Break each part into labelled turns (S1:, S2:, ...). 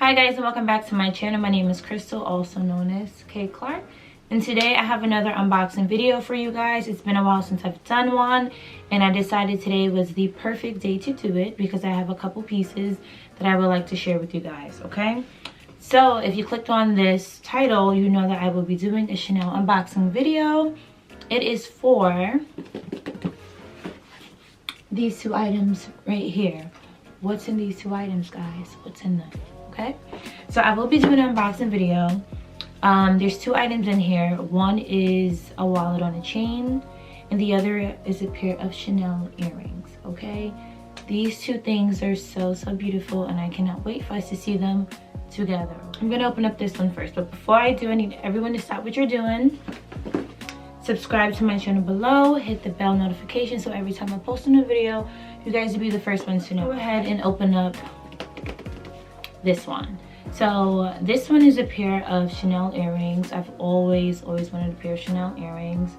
S1: Hi guys, and welcome back to my channel. My name is Crystal, also known as K Clark, and today I have another unboxing video for you guys. It's been a while since I've done one, and I decided today was the perfect day to do it because I have a couple pieces that I would like to share with you guys. Okay, so if you clicked on this title, you know that I will be doing a Chanel unboxing video. It is for these two items right here. What's in these two items, guys? What's in them? Okay, so I will be doing an unboxing video. There's two items in here. One is a wallet on a chain, and the other is a pair of Chanel earrings. Okay, these two things are so beautiful, and I cannot wait for us to see them together. I'm gonna open up this one first, but before I do, I need everyone to stop what you're doing. Subscribe to my channel below, hit the bell notification so every time I post a new video, you guys will be the first ones to know. Go ahead and open up this one. So this one is a pair of Chanel earrings. I've always wanted a pair of Chanel earrings.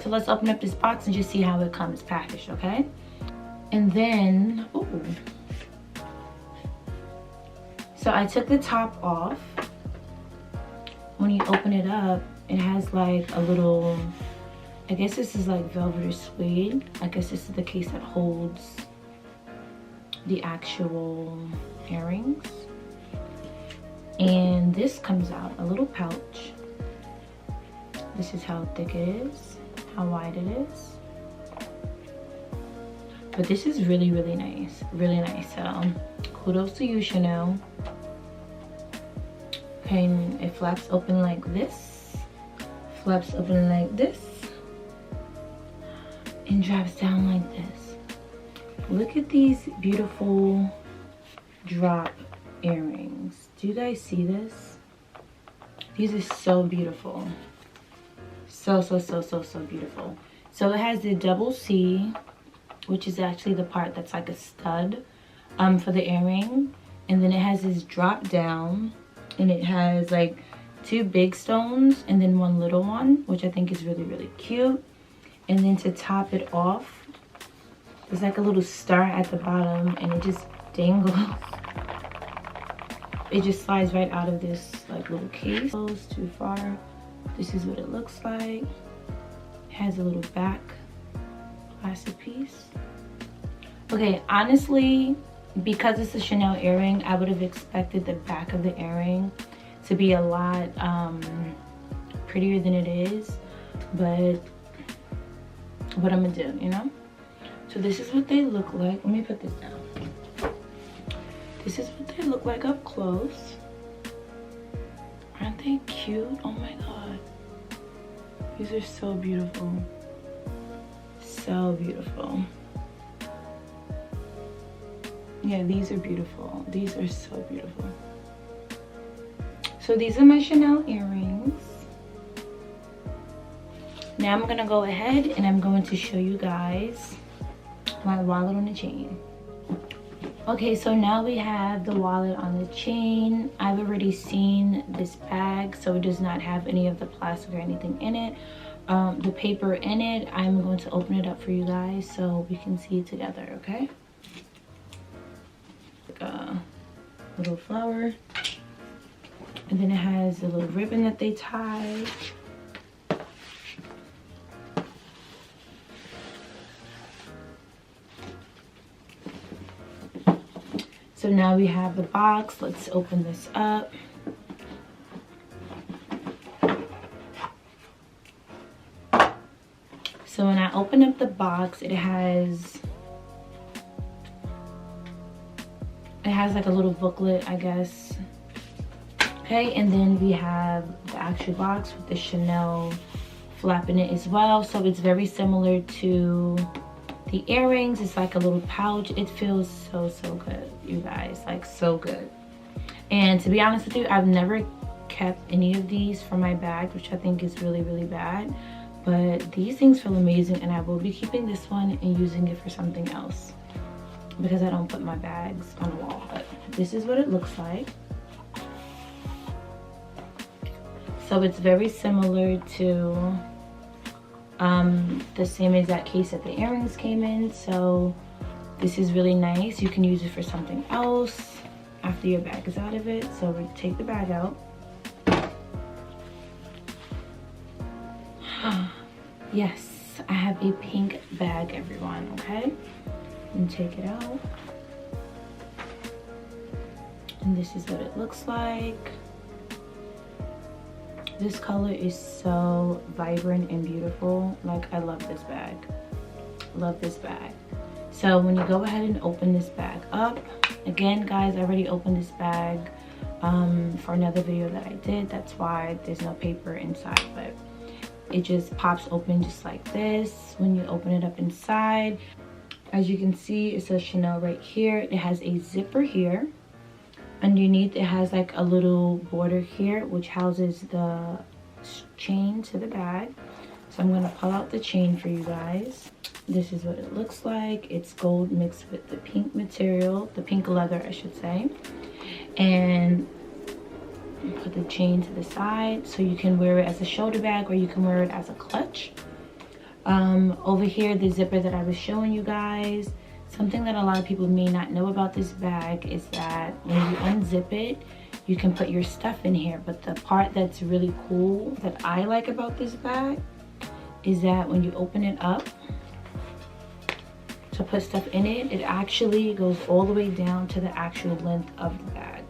S1: So let's open up this box and just see how it comes packaged, okay? And then, ooh. So I took the top off. When you open it up, it has like a little, I guess this is like velvet or suede. I guess this is the case that holds the actual earrings. And this comes out, a little pouch. This is how thick it is, how wide it is. But this is really nice, really nice. So kudos to you, Chanel. Okay, and it flaps open like this, flaps open like this, and drops down like this. Look at these beautiful drop earrings. Do you guys see this? These are so beautiful. So beautiful. So it has the double C, which is actually the part that's like a stud for the earring. And then it has this drop down, and it has like two big stones and then one little one, which I think is really cute. And then to top it off, there's like a little star at the bottom, and it just dangles. It just slides right out of this like little case. Goes too far. This is what it looks like. It has a little back plastic piece. Okay, honestly, because it's a Chanel earring, I would have expected the back of the earring to be a lot prettier than it is, but what I'm gonna do, you know? So this is what they look like. Let me put this down. This is what they look like up close. Aren't they cute? Oh my god. These are so beautiful. So beautiful. Yeah, these are beautiful. These are so beautiful. So these are my Chanel earrings. Now I'm gonna go ahead and I'm going to show you guys my wallet on the chain. Okay, so now we have the wallet on the chain. I've already seen this bag, so it does not have any of the plastic or anything in it. The paper in it, I'm going to open it up for you guys so we can see it together, okay? Like a little flower. And then it has a little ribbon that they tie. So now we have the box. Let's open this up. So when I open up the box, it has like a little booklet, I guess. Okay, and then we have the actual box with the Chanel flap in it as well. So it's very similar to the earrings. It's like a little pouch. It feels so good, you guys, like so good. And to be honest with you, I've never kept any of these for my bag, which I think is really bad, but these things feel amazing, and I will be keeping this one and using it for something else because I don't put my bags on the wall. But this is what it looks like. So it's very similar to the same exact case that the earrings came in. So this is really nice. You can use it for something else. I after your bag is out of it. So we're gonna take the bag out. Yes, I have a pink bag, everyone, okay? And take it out. And this is what it looks like. This color is so vibrant and beautiful. Like, I love this bag. Love this bag. So when you go ahead and open this bag up, again guys, I already opened this bag for another video that I did. That's why there's no paper inside, but it just pops open just like this when you open it up inside. As you can see, it says Chanel right here. It has a zipper here. Underneath it has like a little border here which houses the chain to the bag. So I'm going to pull out the chain for you guys. This is what it looks like. It's gold mixed with the pink material, the pink leather I should say. And put the chain to the side so you can wear it as a shoulder bag or you can wear it as a clutch. Over here, the zipper that I was showing you guys. Something that a lot of people may not know about this bag is that when you unzip it, you can put your stuff in here. But the part that's really cool that I like about this bag is that when you open it up to put stuff in it, it actually goes all the way down to the actual length of the bag.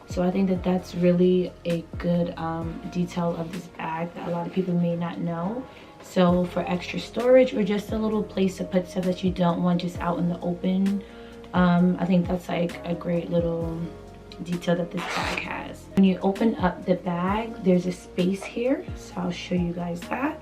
S1: So I think that that's really a good detail of this bag that a lot of people may not know. So for extra storage or just a little place to put stuff that you don't want just out in the open, I think that's like a great little detail that this bag has. When you open up the bag, there's a space here, so I'll show you guys that.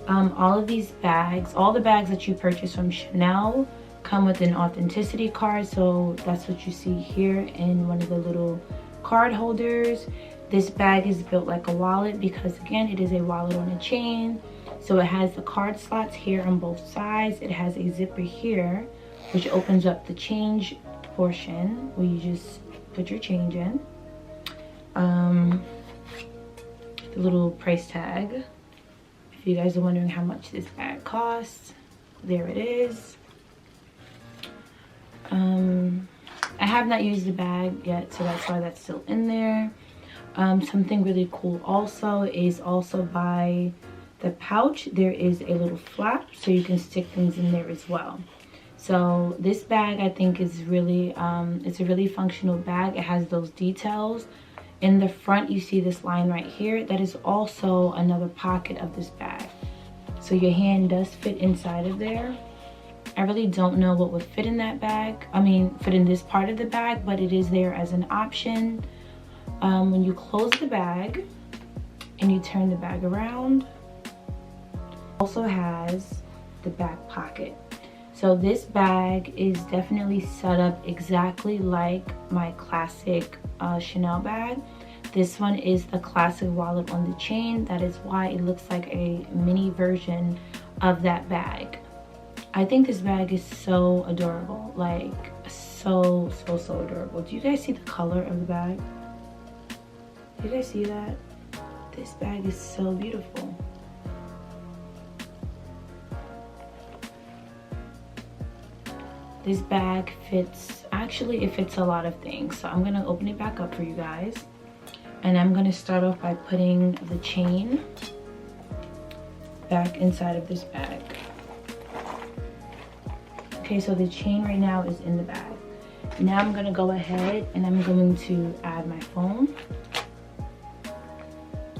S1: All of these bags, all the bags that you purchase from Chanel come with an authenticity card, so that's what you see here in one of the little card holders. This bag is built like a wallet because again, it is a wallet on a chain. So it has the card slots here on both sides. It has a zipper here, which opens up the change portion where you just put your change in. The little price tag. If you guys are wondering how much this bag costs, there it is. I have not used the bag yet, so that's why that's still in there. Something really cool also is also by the pouch, there is a little flap so you can stick things in there as well. So this bag I think is really, it's a really functional bag. It has those details. In the front you see this line right here. That is also another pocket of this bag. So your hand does fit inside of there. I really don't know what would fit in that bag. I mean, fit in this part of the bag, but it is there as an option. When you close the bag and you turn the bag around, also has the back pocket. So this bag is definitely set up exactly like my classic Chanel bag. This one is the classic wallet on the chain. That is why it looks like a mini version of that bag. I think this bag is so adorable, like so adorable. Do you guys see the color of the bag? Do you guys see that? This bag is so beautiful. This bag fits, actually it fits a lot of things. So I'm gonna open it back up for you guys. And I'm gonna start off by putting the chain back inside of this bag. Okay, so the chain right now is in the bag. Now I'm gonna go ahead and I'm going to add my phone.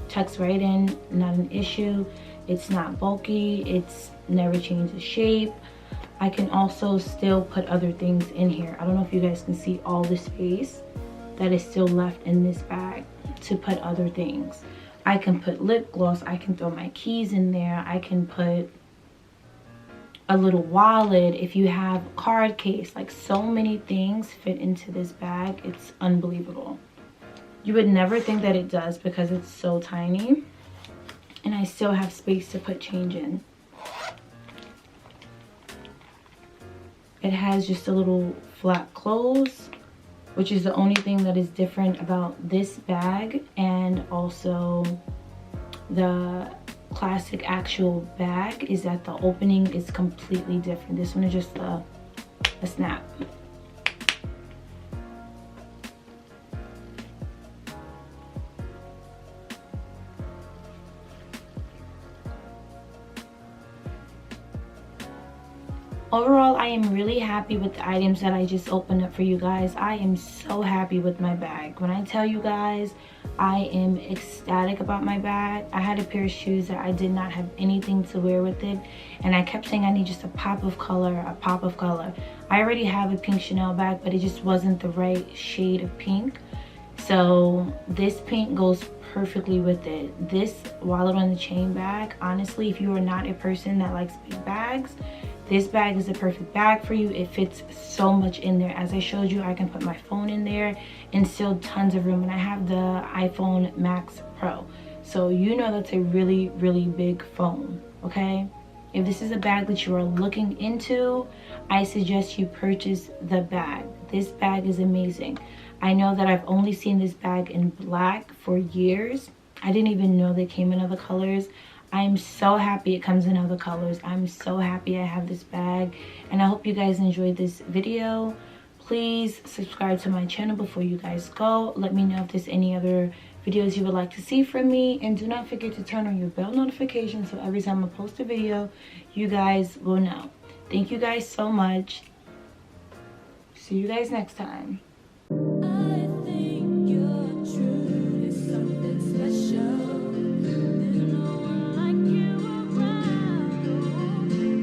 S1: Tucks right in, not an issue. It's not bulky, it's never changed the shape. I can also still put other things in here. I don't know if you guys can see all the space that is still left in this bag to put other things. I can put lip gloss, I can throw my keys in there, I can put a little wallet, if you have a card case, like so many things fit into this bag. It's unbelievable. You would never think that it does because it's so tiny, and I still have space to put change in. It has just a little flap close, which is the only thing that is different about this bag and also the classic actual bag, is that the opening is completely different. This one is just a snap. Overall, I am really happy with the items that I just opened up for you guys. I am so happy with my bag. When I tell you guys, I am ecstatic about my bag. I had a pair of shoes that I did not have anything to wear with it, and I kept saying I need just a pop of color, a pop of color. I already have a pink Chanel bag, but it just wasn't the right shade of pink. So this pink goes perfectly with it. This wallet on the chain bag, honestly, if you are not a person that likes big bags, this bag is the perfect bag for you. It fits so much in there. As I showed you, I can put my phone in there and still tons of room. And I have the iPhone Max Pro. So you know that's a really, really big phone, okay? If this is a bag that you are looking into, I suggest you purchase the bag. This bag is amazing. I know that I've only seen this bag in black for years. I didn't even know they came in other colors. I'm so happy it comes in other colors. I'm so happy I have this bag, and I hope you guys enjoyed this video. Please subscribe to my channel before you guys go. Let me know if there's any other videos you would like to see from me, and do not forget to turn on your bell notification so every time I post a video, you guys will know. Thank you guys so much. See you guys next time.